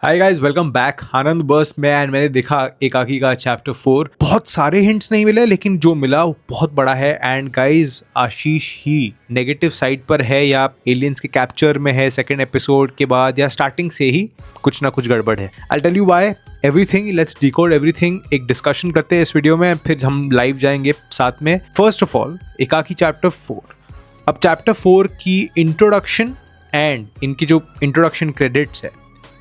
हाय guys, welcome back. Anand bus में and मैंने देखा एकाकी का चैप्टर 4। बहुत सारे हिंट्स नहीं मिले, लेकिन जो मिला वो बहुत बड़ा है। And guys, Ashish he negative side पर है या एलियंस के कैप्चर में है सेकंड एपिसोड के बाद, या स्टार्टिंग से ही कुछ ना कुछ गड़बड़ है। I tell you why everything. Let's decode everything. एक डिस्कशन करते हैं इस वीडियो में, फिर हम लाइव जाएंगे साथ में। फर्स्ट ऑफ ऑल, एकाकी चैप्टर 4। अब चैप्टर 4 की इंट्रोडक्शन एंड इनकी जो इंट्रोडक्शन क्रेडिट्स है,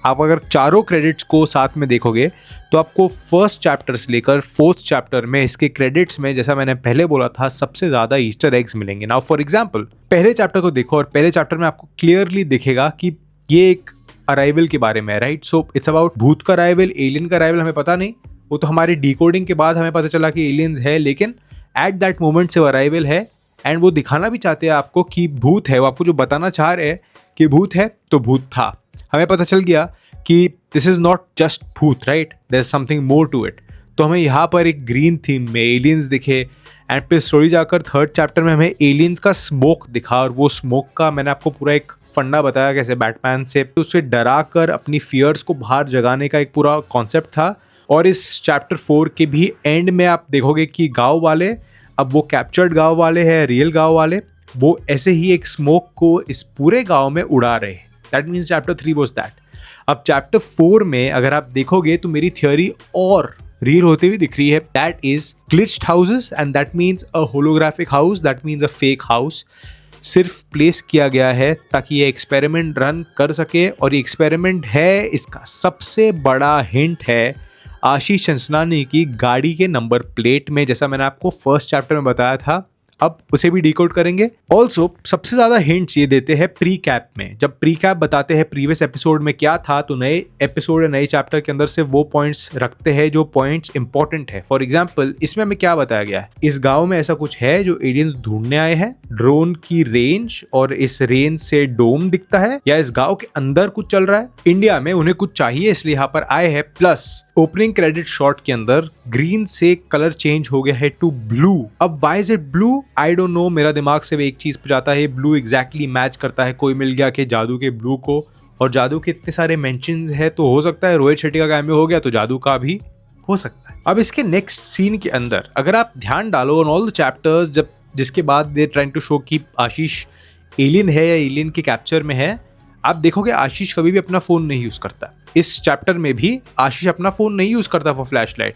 आप अगर चारों क्रेडिट्स को साथ में देखोगे तो आपको फर्स्ट चैप्टर से लेकर फोर्थ चैप्टर में इसके क्रेडिट्स में, जैसा मैंने पहले बोला था, सबसे ज्यादा ईस्टर एग्स मिलेंगे। नाउ फॉर एग्जांपल, पहले चैप्टर को देखो और पहले चैप्टर में आपको क्लियरली दिखेगा कि ये एक अराइवल के बारे में है, राइट? सो इट्स अबाउट भूत का अराइवल, एलियन का अराइवल हमें पता नहीं, वो तो हमारी डिकोडिंग के बाद हमें पता चला कि एलियंस है, लेकिन एट दैट मोमेंट से वो अराइवल है। एंड वो दिखाना भी चाहते हैं आपको कि भूत है, वो आपको जो बताना चाह रहे हैं कि भूत है तो भूत था। हमें पता चल गया कि दिस इज नॉट जस्ट भूत, right? There is something more to it. तो हमें यहाँ पर एक ग्रीन थीम में एलियंस दिखे, एंड फिर स्टोरी जाकर थर्ड चैप्टर में हमें एलियंस का स्मोक दिखा। और वो स्मोक का मैंने आपको पूरा एक फंडा बताया, कैसे बैटमैन से उससे डरा कर अपनी फियर्स को बाहर जगाने का एक पूरा कॉन्सेप्ट था। और इस चैप्टर 4 के भी एंड में आप देखोगे कि गाँव वाले, अब वो कैप्चर्ड गाँव वाले हैं, रियल गाँव वाले, वो ऐसे ही एक स्मोक को इस पूरे गाँव में उड़ा रहे हैं। That means chapter 3 was that. अब चैप्टर 4 में अगर आप देखोगे तो मेरी थियोरी और रियल होते हुए दिख रही है। That is glitched houses, and that means a holographic house, that means a fake house. सिर्फ प्लेस किया गया है ताकि ये एक्सपेरिमेंट रन कर सके। और ये एक्सपेरिमेंट है, इसका सबसे बड़ा हिंट है आशीष चंचलानी की गाड़ी के नंबर प्लेट में, जैसा मैंने आपको फर्स्ट चैप्टर में बताया था। अब उसे भी डिकोड करेंगे। ऑल्सो सबसे ज्यादा हिंट्स ये देते हैं प्री कैप में। जब प्री कैप बताते हैं प्रीवियस एपिसोड में क्या था, तो नए एपिसोड या नए चैप्टर के अंदर से वो पॉइंट्स रखते हैं जो पॉइंट्स इंपॉर्टेंट है। फॉर एग्जाम्पल, इसमें हमें क्या बताया गया है, इस गांव में ऐसा कुछ है जो एलियंस ढूंढने आए हैं, ड्रोन की रेंज, और इस रेंज से डोम दिखता है, या इस गाँव के अंदर कुछ चल रहा है, इंडिया में उन्हें कुछ चाहिए इसलिए यहाँ पर आए हैं। प्लस ओपनिंग क्रेडिट शॉट के अंदर ग्रीन से कलर चेंज हो गया है टू ब्लू। अब why is it blew? I don't know. मेरा दिमाग से एक चीज पे जाता है, ब्लू एग्जैक्टली मैच करता है कोई मिल गया कि जादू के ब्लू को, और जादू के इतने सारे मेंशंस है, तो हो सकता है रोहित शेट्टी का कैमियो हो गया तो जादू का भी हो सकता है। अब इसके नेक्स्ट सीन के अंदर अगर आप ध्यान डालो ऑन ऑल द चैप्टर्स, जब जिसके बाद दे ट्राइंग टू शो कि आशीष एलियन है या एलियन के कैप्चर में है, आप देखोगे आशीष कभी भी अपना फोन नहीं यूज करता। इस चैप्टर में भी आशीष अपना फोन नहीं यूज करता फॉर फ्लैशलाइट।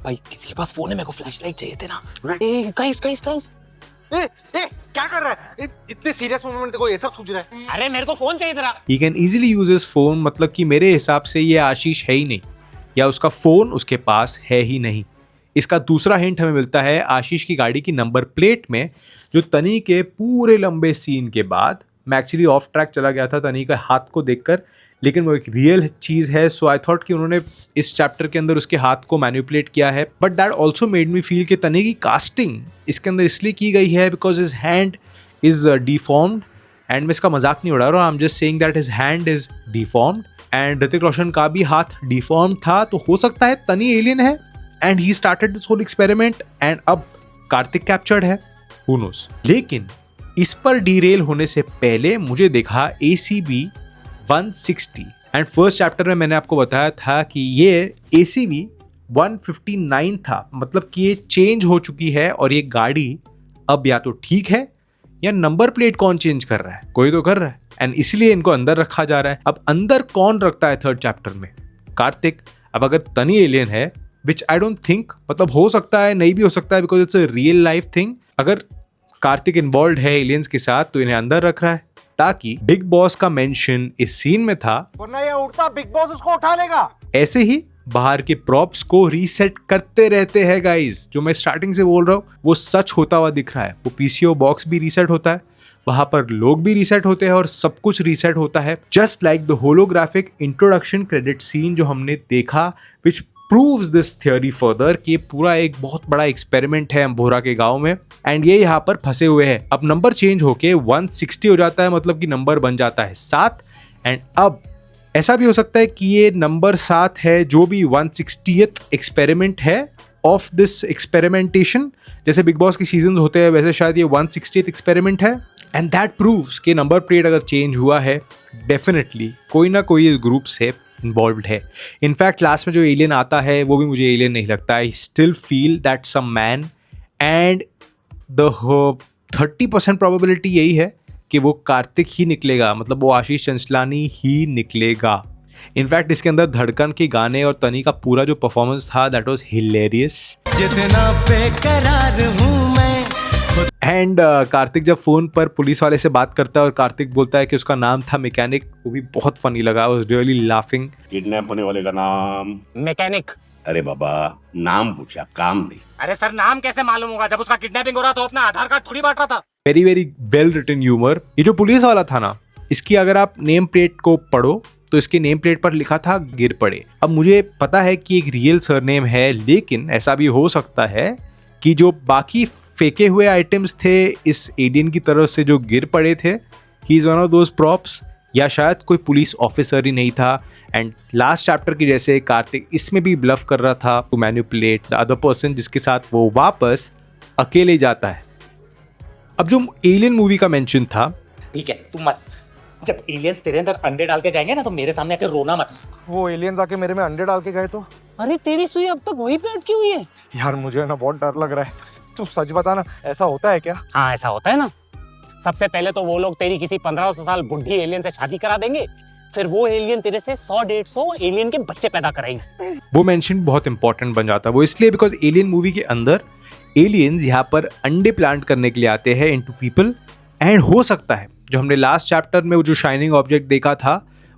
भाई किसी के पास फोन है, मेरे को फ्लैशलाइट चाहिए थे ना। ए गाइस क्या कर रहा है? इतने सीरियस मोमेंट में देखो ये सब सूझ रहा है। अरे मेरे को फोन चाहिए तेरा। He can easily use his phone, मतलब कि मेरे हिसाब से ये आशीष है ही नहीं, या उसका फोन उसके पास है ही नहीं। इसका दूसरा हिंट हमें मिलता है आशीष की गाड़ी की नंबर प्लेट में, जो तनी के पूरे लंबे सीन के बाद, मैं एक्चुअली ऑफ ट्रैक चला गया था तनी के हाथ को देखकर, लेकिन वो एक रियल चीज है। सो आई थॉट कि उन्होंने इस चैप्टर के अंदर उसके हाथ को मैनिपुलेट किया है। But that also made me feel कि तनी की कास्टिंग इसके अंदर इसलिए की गई है because his hand is deformed. And मैं इसका मजाक नहीं उड़ा रहा हूँ, I am just saying that his hand is deformed. And Hrithik Roshan का भी हाथ डिफॉर्म्ड था, तो हो सकता है तनी एलियन है and he started this whole experiment, and अब कार्तिक कैप्चर्ड है, हू नोस। लेकिन इस पर डीरेल होने से पहले मुझे देखा ACB 160, एंड फर्स्ट चैप्टर में मैंने आपको बताया था कि ये ACB 159 था, मतलब कि ये चेंज हो चुकी है, और ये गाड़ी अब या तो ठीक है या नंबर प्लेट कौन चेंज कर रहा है, कोई तो कर रहा है, एंड इसलिए इनको अंदर रखा जा रहा है। अब अंदर कौन रखता है थर्ड चैप्टर में? कार्तिक। अब अगर तनी एलियन है, विच आई डोंट थिंक, मतलब हो सकता है नहीं भी हो सकता है, because it's a real life thing. अगर कार्तिक इन्वॉल्व है एलियंस के साथ, तो इन्हें अंदर रख रहा है ताकि बिग बॉस का मेंशन इस सीन में था, वरना ये उड़ता बिग बॉस उसको उठा लेगा। ऐसे ही बाहर के प्रॉप्स को रीसेट करते रहते हैं गाइस। जो मैं स्टार्टिंग से बोल रहा हूँ वो सच होता हुआ दिख रहा है। वो PCO बॉक्स भी रीसेट होता है, वहां पर लोग भी रीसेट होते हैं, और सब कुछ रीसेट होता है, just like the holographic introduction credit scene जो हमने देखा, which proves this theory further कि पूरा एक बहुत बड़ा एक्सपेरिमेंट है अंबोरा के गांव में, एंड ये यहाँ पर फंसे हुए हैं। अब नंबर चेंज होके 160 हो जाता है, मतलब कि नंबर बन जाता है 7। एंड अब ऐसा भी हो सकता है कि ये नंबर 7 है, जो भी 160th एक्सपेरिमेंट है ऑफ दिस एक्सपेरिमेंटेशन। जैसे बिग बॉस के सीजन होते हैं, वैसे शायद ये 160th एक्सपेरिमेंट है। एंड दैट प्रूव्स कि नंबर प्लेट अगर चेंज हुआ है डेफिनेटली कोई ना कोई इस ग्रुप से इन्वॉल्व है. इनफैक्ट लास्ट में जो एलियन आता है वो भी मुझे एलियन नहीं लगता. I still feel that some man and the 30% probability यही है कि वो कार्तिक ही निकलेगा, मतलब वो आशीष चंचलानी ही निकलेगा. इनफैक्ट इसके अंदर धड़कन के गाने और तनी का पूरा जो परफॉर्मेंस था दैट वाज हिलेरियस. जितना बेकरार हूँ मैं. एंड कार्तिक जब फोन पर पुलिस वाले से बात करता है और कार्तिक बोलता है कि उसका नाम था मैकेनिक, वो भी बहुत फनी लगा. I was really laughing. Kidnap होने वाले का नाम? मैकेनिक. अरे बाबा, नाम पूछा, काम नहीं. अरे सर, नाम कैसे मालूम होगा? जब उसका किडनैपिंग हो रहा था अपना आधार कार्ड थोड़ी बांट रहा था. Very very well written humour. ये जो पुलिस वाला था ना, इसकी अगर आप नेम प्लेट को पढ़ो तो इसके नेम प्लेट पर लिखा था गिर पड़े. अब मुझे पता है कि एक रियल सरनेम है, लेकिन ऐसा भी हो सकता है कि जो बाकी फेंके हुए आइटम्स थे इस एलियन की तरफ से जो गिर पड़े थे, he is one of those props, या शायद कोई पुलिस ऑफिसर ही नहीं था. एंड लास्ट चैप्टर की जैसे कार्तिक इसमें भी ब्लफ कर रहा था to manipulate the other person जिसके साथ वो वापस अकेले जाता है. अब जो एलियन मूवी का मेंशन था, ठीक है, तू मत. जब एलियंस तेरे अंदर अंडे डाल के जाएंगे ना तो मेरे सामने आके रोना मत. वो एलियंस आके मेरे में अंडे डाल के गए तो? अरे तेरी सुई अब तक वही पे अटकी हुई है. यार मुझे ना बहुत डर लग रहा है. तू सच बता ना, ऐसा होता है क्या? हाँ, ऐसा होता है ना. सबसे पहले तो वो लोग तेरी किसी 1500 साल बुढ़ी एलियन से शादी करा देंगे, फिर वो एलियन तेरे से 100-150 एलियन के बच्चे पैदा कराएंगे. वो मेंशन बहुत इंपॉर्टेंट बन जाता है. वो इसलिए बिकॉज एलियन मूवी के अंदर एलियंस यहाँ पर अंडे प्लांट करने के लिए आते हैं इनटू पीपल. एंड हो सकता है जो हमने लास्ट चैप्टर में वो जो शाइनिंग ऑब्जेक्ट देखा था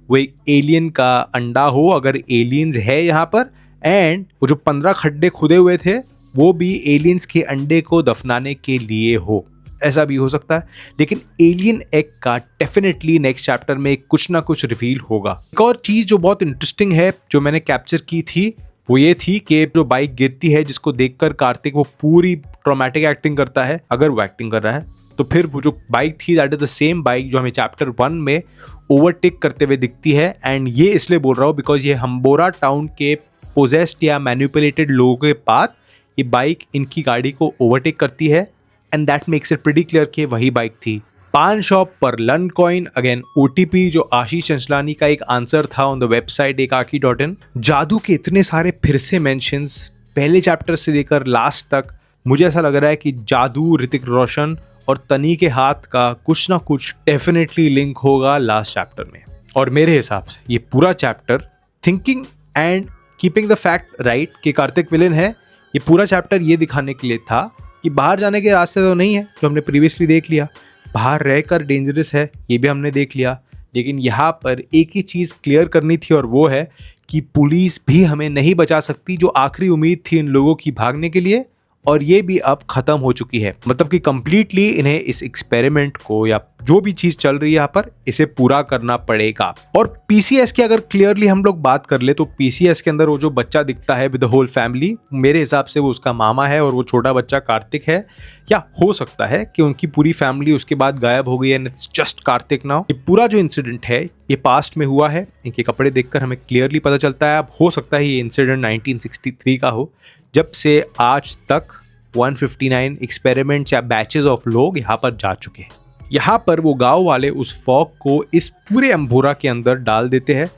वो एक एलियन का अंडा हो, अगर एलियंस है यहाँ पर. एंड वो जो 15 खड्डे खुदे हुए थे वो भी एलियंस के अंडे को दफनाने के लिए हो, ऐसा भी हो सकता है. लेकिन एलियन एग का डेफिनेटली नेक्स्ट चैप्टर में कुछ ना कुछ रिवील होगा. एक और चीज जो बहुत इंटरेस्टिंग है जो मैंने कैप्चर की थी वो ये थी कि जो बाइक गिरती है जिसको देखकर कार्तिक वो पूरी ट्रॉमेटिक एक्टिंग करता है. अगर वो एक्टिंग कर रहा है तो फिर वो जो बाइक थी that is the same bike जो हमें चैप्टर 1 में ओवरटेक करते हुए दिखती है. एंड ये इसलिए बोल रहा हूँ बिकॉज ये हम्बोरा टाउन के पोजेस्ड या मैनिपुलेटेड लोगों के पास ये बाइक इनकी गाड़ी को ओवरटेक करती है. And that makes it pretty clear कि वही बाइक थी. पान शॉप पर लन कॉइन, अगेन OTP जो आशीष चंचलानी का एक आंसर था ऑन द वेबसाइट ekaki.in. जादू के इतने सारे फिर से मेंशंस पहले चैप्टर से लेकर लास्ट तक. मुझे ऐसा लग रहा है कि जादू, ऋतिक रोशन और तनी के हाथ का कुछ ना कुछ डेफिनेटली लिंक होगा लास्ट चैप्टर में. और मेरे हिसाब से ये पूरा chapter thinking and keeping the fact right कि कार्तिक विलेन है, ये पूरा चैप्टर ये दिखाने के लिए था कि बाहर जाने के रास्ते तो नहीं है जो हमने प्रीवियसली देख लिया, बाहर रहकर डेंजरस है ये भी हमने देख लिया. लेकिन यहाँ पर एक ही चीज़ क्लियर करनी थी और वो है कि पुलिस भी हमें नहीं बचा सकती, जो आखिरी उम्मीद थी इन लोगों की भागने के लिए, और ये भी अब खत्म हो चुकी है. मतलब कि कंप्लीटली इन्हें इस एक्सपेरिमेंट को या जो भी चीज चल रही है यहाँ पर इसे पूरा करना पड़ेगा. और PCS की अगर क्लियरली हम लोग बात कर ले तो PCS के अंदर वो जो बच्चा दिखता है विद द होल फैमिली, मेरे हिसाब से वो उसका मामा है और वो छोटा बच्चा कार्तिक है. या हो सकता है कि उनकी पूरी फैमिली उसके बाद गायब हो गई and it's just Kartik now. ये पूरा जो इंसिडेंट है ये पास्ट में हुआ है, इनके कपड़े देखकर हमें क्लियरली पता चलता है. अब हो सकता है ये इंसिडेंट 1963 का हो, जब से आज तक 159 एक्सपेरिमेंट्स या बैचेस ऑफ लोग यहाँ पर जा चुके हैं. यहाँ पर वो गांव वाले उस फॉग को इस पूरे अम्बोरा के अंदर डाल देते हैं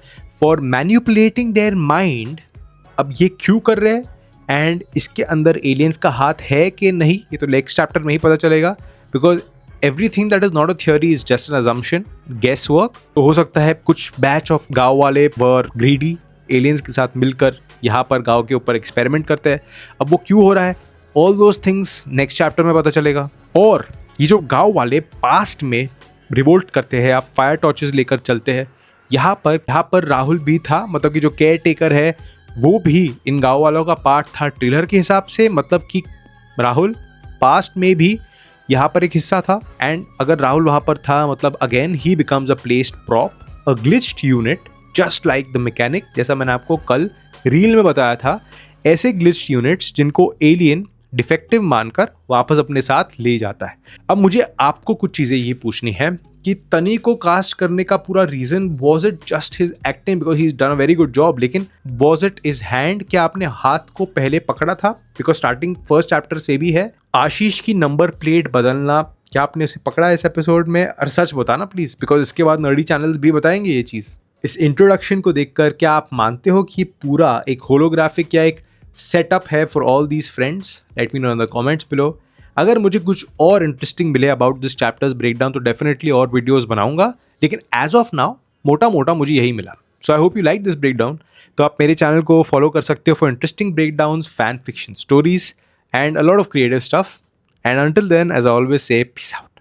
फॉर मैनिपुलेटिंग देयर माइंड. अब ये क्यों कर रहे हैं एंड इसके अंदर एलियंस का हाथ है कि नहीं ये तो नेक्स्ट चैप्टर में ही पता चलेगा, because everything that is not a theory is just an assumption, guess work. तो हो सकता है कुछ बैच ऑफ गांव वाले वर ग्रीडी एलियंस के साथ मिलकर यहाँ पर गांव के ऊपर एक्सपेरिमेंट करते हैं. अब वो क्यों हो रहा है, all those things next chapter में पता चलेगा. और ये जो गांव वाले पास्ट में रिवोल्ट करते हैं, आप फायर टॉर्चेस लेकर चलते हैं, यहाँ पर राहुल भी था, मतलब कि जो केयर टेकर है वो भी इन गांव वालों का पार्ट था ट्रेलर के हिसाब से. मतलब कि राहुल पास्ट में भी यहाँ पर एक हिस्सा था. एंड अगर राहुल वहाँ पर था मतलब again he becomes a placed prop, a glitched unit just like the mechanic. जैसा मैंने आपको कल रील में बताया था, ऐसे ग्लिच्ड यूनिट्स जिनको एलियन डिफेक्टिव मानकर वापस अपने साथ ले जाता है. अब मुझे आपको कुछ चीजें ये पूछनी है कि तनी को कास्ट करने का पूरा reason, was it just his acting because he is done a very good job, लेकिन वॉज इट हिज हैंड, क्या आपने हाथ को पहले पकड़ा था? बिकॉज स्टार्टिंग फर्स्ट चैप्टर से भी है आशीष की नंबर प्लेट बदलना क्या आपने उसे पकड़ा इस एपिसोड में? और सच बताना प्लीज, बिकॉज इसके बाद नर्डी चैनल्स भी बताएंगे ये चीज़। इस इंट्रोडक्शन को देखकर क्या आप मानते हो कि ये पूरा एक होलोग्राफिक या एक सेटअप है for all these friends? Let me know in the comments below. अगर मुझे कुछ और इंटरेस्टिंग मिले अबाउट दिस चैप्टर्स ब्रेकडाउन तो डेफिनेटली और वीडियोस बनाऊंगा, लेकिन एज ऑफ नाउ मोटा मोटा मुझे यही मिला। So I hope you like this breakdown. तो आप मेरे चैनल को फॉलो कर सकते हो for interesting breakdowns, fan fiction stories and a lot of creative stuff. And until then, as I always say, peace out.